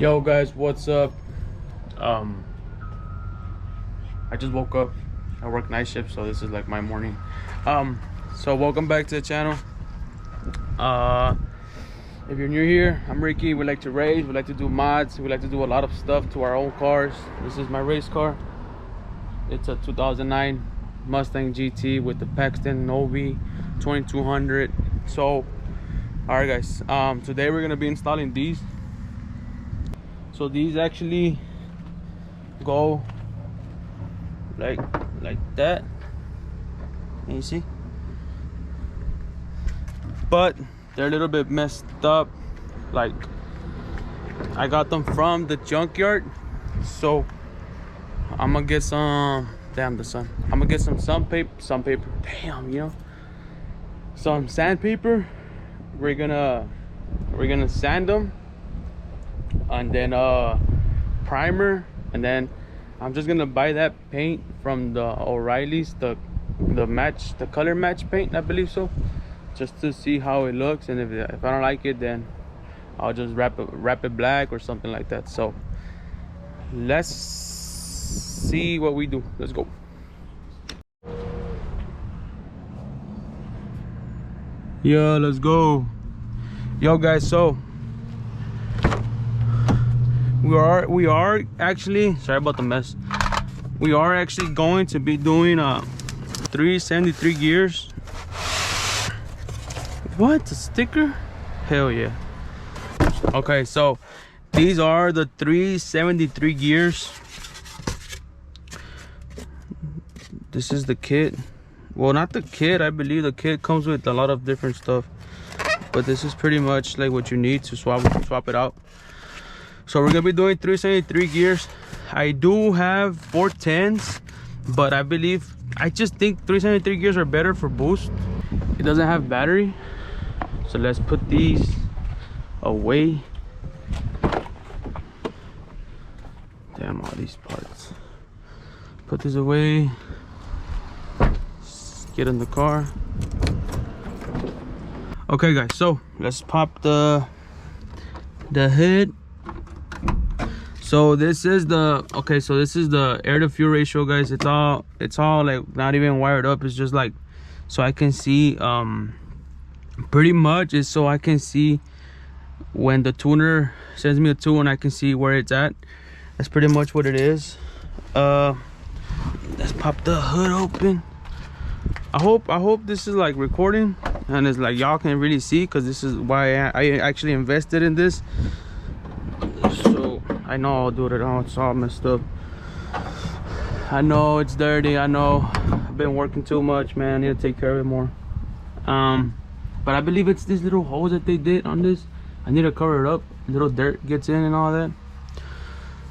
Yo guys, what's up? I just woke up. I work night shift, so this is like my morning. So welcome back to the channel. If you're new here, I'm Ricky. We like to race, we like to do mods, we like to do a lot of stuff to our own cars. This is my race car. It's a 2009 Mustang GT with the Paxton Novi 2200. So alright guys, today we're gonna be installing these. So these actually go like that. Can you see? But they're a little bit messed up. Like, I got them from the junkyard, so I'm gonna get some. Damn, the sun. I'm gonna get some paper. Damn, you know, some sandpaper. We're gonna sand them, and then primer, and then I'm just gonna buy that paint from the O'Reilly's, the color match paint, I believe so, just to see how it looks. And if I don't like it, then I'll just wrap it black or something like that. So let's see what we do. Let's go. Yeah, let's go. Yo guys, so we are actually, sorry about the mess, we are actually going to be doing 373 gears. What, a sticker? Hell yeah. Okay, so these are the 373 gears. This is the kit. Well, not the kit, I believe the kit comes with a lot of different stuff, but this is pretty much like what you need to swap it out. So we're gonna be doing 373 gears. I do have 410s, but I just think 373 gears are better for boost. It doesn't have battery, so let's put these away. Damn, all these parts. Put this away. Get in the car. Okay guys, so let's pop the hood. So this is the air to fuel ratio, guys. It's all like not even wired up. It's just like so I can see, pretty much is so I can see when the tuner sends me a tune, I can see where it's at. That's pretty much what it is. Let's pop the hood open. I hope this is like recording and it's like y'all can really see, because this is why I actually invested in this. So I know I'll do it all. It's all messed up. I know it's dirty. I know I've been working too much, man. I need to take care of it more. But I believe it's these little holes that they did on this. I need to cover it up. Little dirt gets in and all that.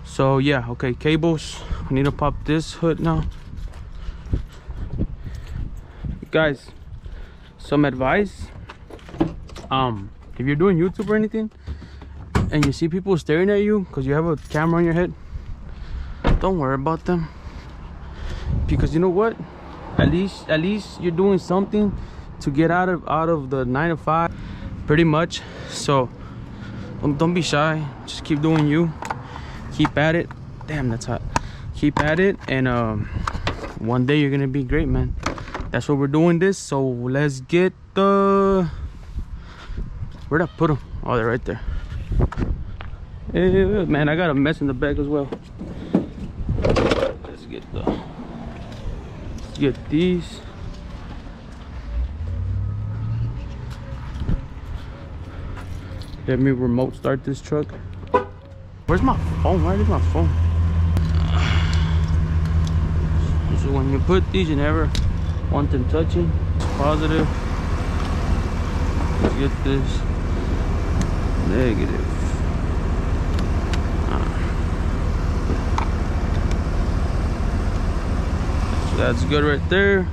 So yeah, okay, cables. I need to pop this hood now. Guys, some advice. If you're doing YouTube or anything and you see people staring at you because you have a camera on your head, don't worry about them, because you know what, at least you're doing something to get out of the 9 to 5 pretty much. So don't be shy, just keep doing you, keep at it. Damn, that's hot. Keep at it, and one day you're gonna be great, man. That's what we're doing this. So let's get the, where'd I put them? Oh, they're right there. Hey, man, I got a mess in the back as well. Let's get these. Let me remote start this truck. Where's my phone? Where is my phone? So when you put these, you never want them touching. It's positive. Let's get this negative. So that's good right there.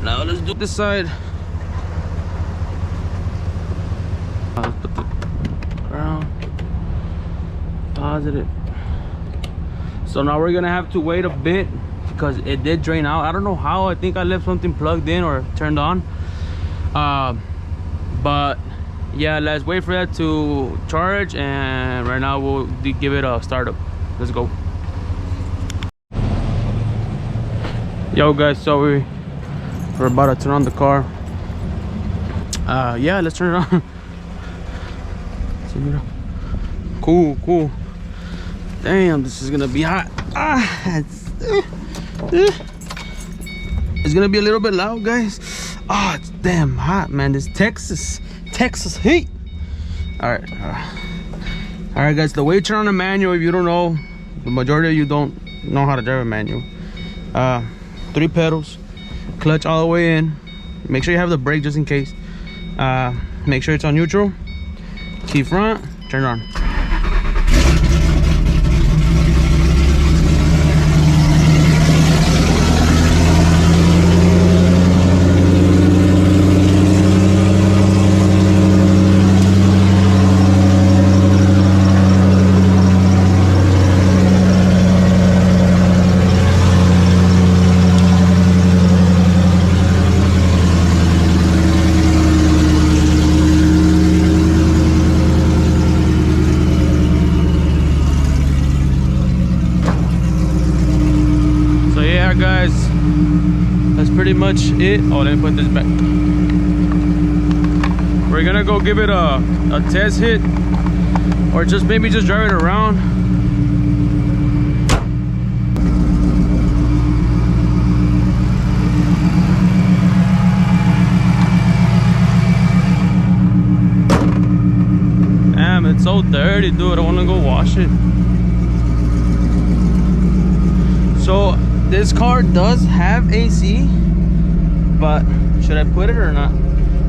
Now let's do this side. Let's put the ground positive. So now we're gonna have to wait a bit because it did drain out. I don't know how. I think I left something plugged in or turned on, but yeah, let's wait for that to charge, and right now we'll give it a startup. Let's go. Yo guys, so we're about to turn on the car. Yeah, let's turn it on. Cool. Damn, this is gonna be hot. It's gonna be a little bit loud, guys. Oh, it's damn hot, man. This Texas heat. All right, guys. The way you turn on a manual, if you don't know, the majority of you don't know how to drive a manual. 3 pedals, clutch all the way in. Make sure you have the brake just in case. Make sure it's on neutral. Key front, turn it on. Guys, that's pretty much it. Oh, let me put this back. We're gonna go give it a test hit, or just maybe just drive it around. Damn, it's so dirty, dude. I want to go wash it. So this car does have AC, but should I put it or not?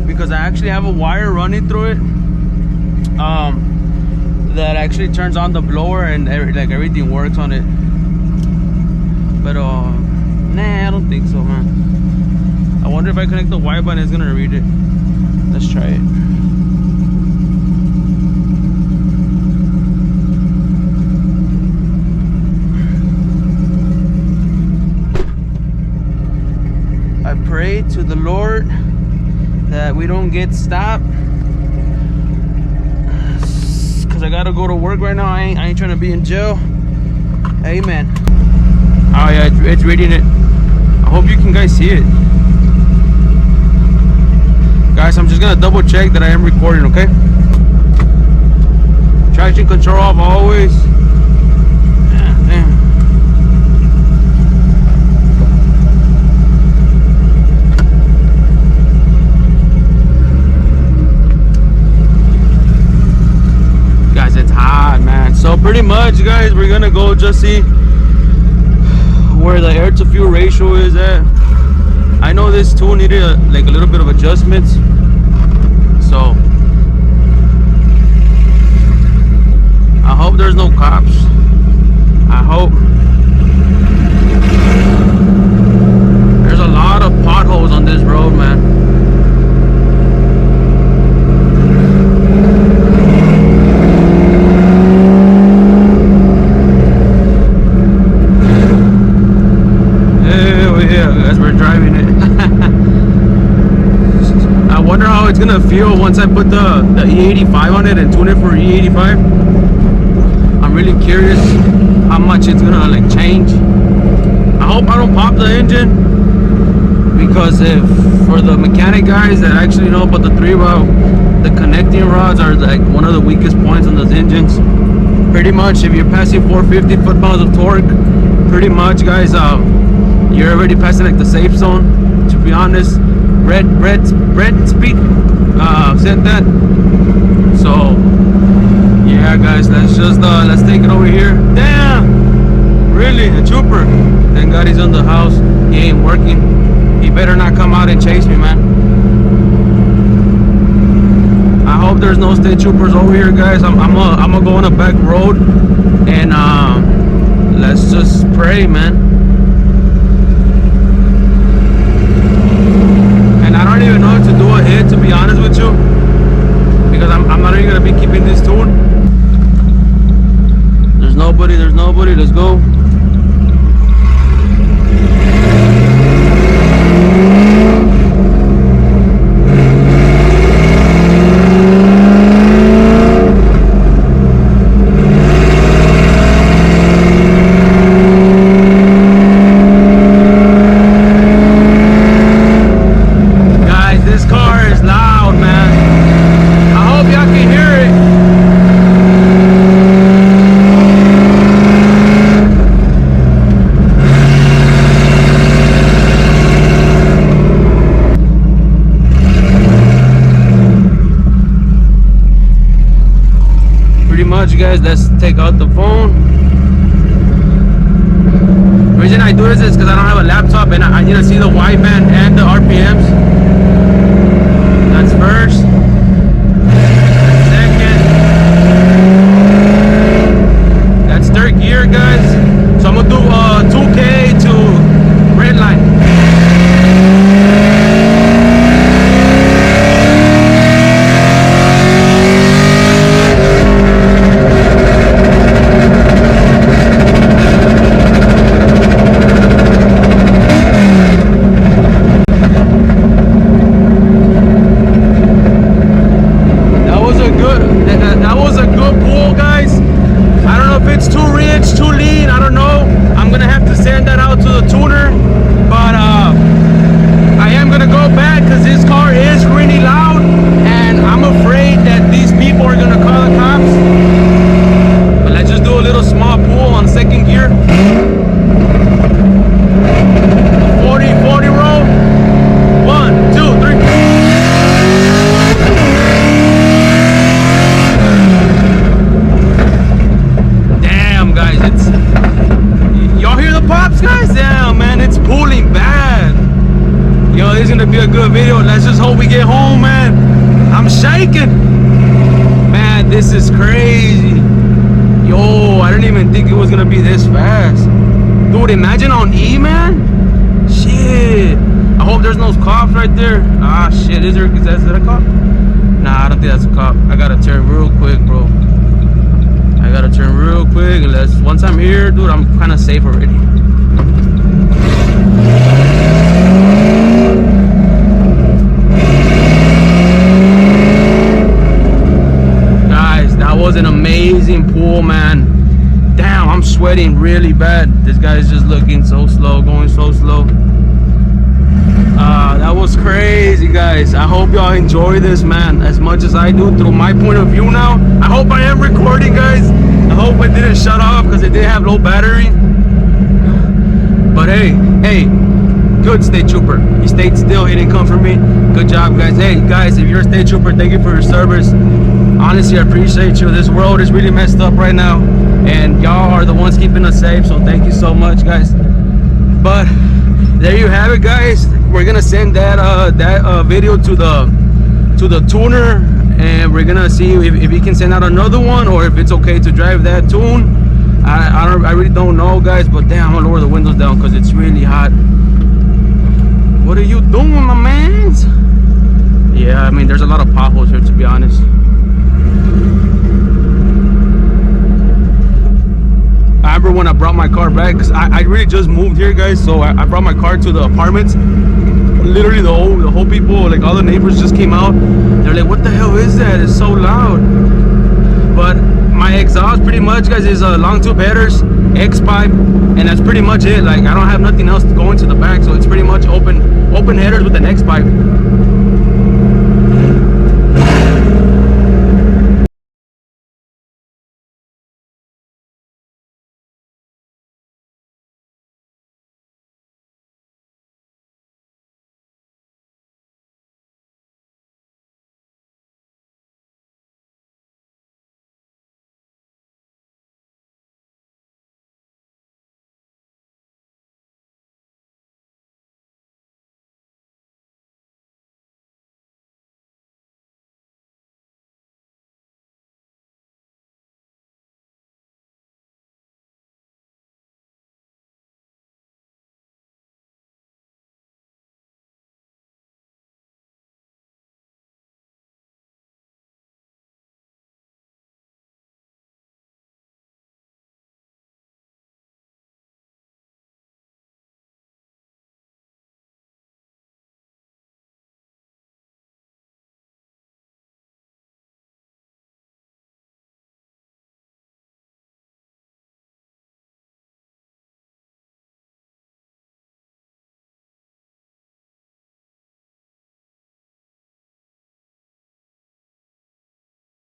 Because I actually have a wire running through it that actually turns on the blower, and like everything works on it. But nah, I don't think so, man. I wonder if I connect the Y button, it's gonna read it. Let's try it. Pray to the Lord that we don't get stopped, because I gotta go to work right now. I ain't trying to be in jail. Amen. Oh yeah, it's reading it. I hope you can guys see it. Guys, I'm just gonna double check that I am recording, okay? Traction control off always. Damn. So pretty much, guys, we're gonna go just see where the air to fuel ratio is at. I know this tool needed like a little bit of adjustments, so I hope there's no cops. I hope. There's a lot of potholes on this road, man. It's gonna feel once I put the E85 on it and tune it for E85. I'm really curious how much it's gonna like change. I hope I don't pop the engine, because if for the mechanic guys that actually know about the 3-valve, the connecting rods are like one of the weakest points on those engines. Pretty much, if you're passing 450 foot-pounds of torque, pretty much, guys, you're already passing like the safe zone. To be honest, Brett Speed said that. So yeah, guys, let's take it over here. Damn, really, a trooper. Thank God he's on the house. He ain't working. He better not come out and chase me, man. I hope there's no state troopers over here, guys. I'm gonna go on a back road, and let's just pray, man. I don't even know what to do ahead, to be honest with you, because I'm not even gonna be keeping this tune. There's nobody. Let's go. guys, let's take out the phone. The reason I do this is because I don't have a laptop and I need to see the wideband and the RPMs. That's first. That's second. That's third gear, guys. So I'm gonna do 2K to red line. That was a good pull, guys. I don't know if it's too rich, too lean, I don't know. I'm gonna have to send that out to the tuner, but I am gonna go back because this car is really loud and I'm afraid that these people are gonna call the cops. But let's just do a little small pull on second gear. 40 roll. 1, 2, 3. Guys, it's, y'all hear the pops, guys? Damn, man, it's pulling bad. Yo, this is gonna be a good video. Let's just hope we get home, man. I'm shaking, man. This is crazy. Yo, I didn't even think it was gonna be this fast, dude. Imagine on E, man. Shit, I hope there's no cops right there. Ah, shit, is that a cop? Nah, I don't think that's a cop. I gotta turn real quick, bro. I gotta turn real quick, unless once I'm here, dude, I'm kind of safe already. Guys, that was an amazing pull, man. Damn, I'm sweating really bad. This guy's just looking so slow, going so slow. That was crazy, guys. I hope y'all enjoy this, man, as much as I do through my point of view now. I hope I am recording, guys. I hope I didn't shut off because it did have low battery. But hey, good state trooper. He stayed still, he didn't come for me. Good job, guys. Hey, guys, if you're a state trooper, thank you for your service. Honestly, I appreciate you. This world is really messed up right now, and y'all are the ones keeping us safe, so thank you so much, guys. But there you have it, guys. We're gonna send that video to the tuner, and we're gonna see if he can send out another one, or if it's okay to drive that toon. I really don't know, guys, but damn, I'm gonna lower the windows down because it's really hot. What are you doing, my mans? Yeah, I mean, there's a lot of potholes here, to be honest. I remember when I brought my car back, because I really just moved here, guys, so I brought my car to the apartments. Literally the whole people, like all the neighbors just came out. They're like, what the hell is that? It's so loud. But my exhaust pretty much, guys, is long tube headers, X pipe, and that's pretty much it. Like, I don't have nothing else going to the back, so it's pretty much open headers with an X pipe.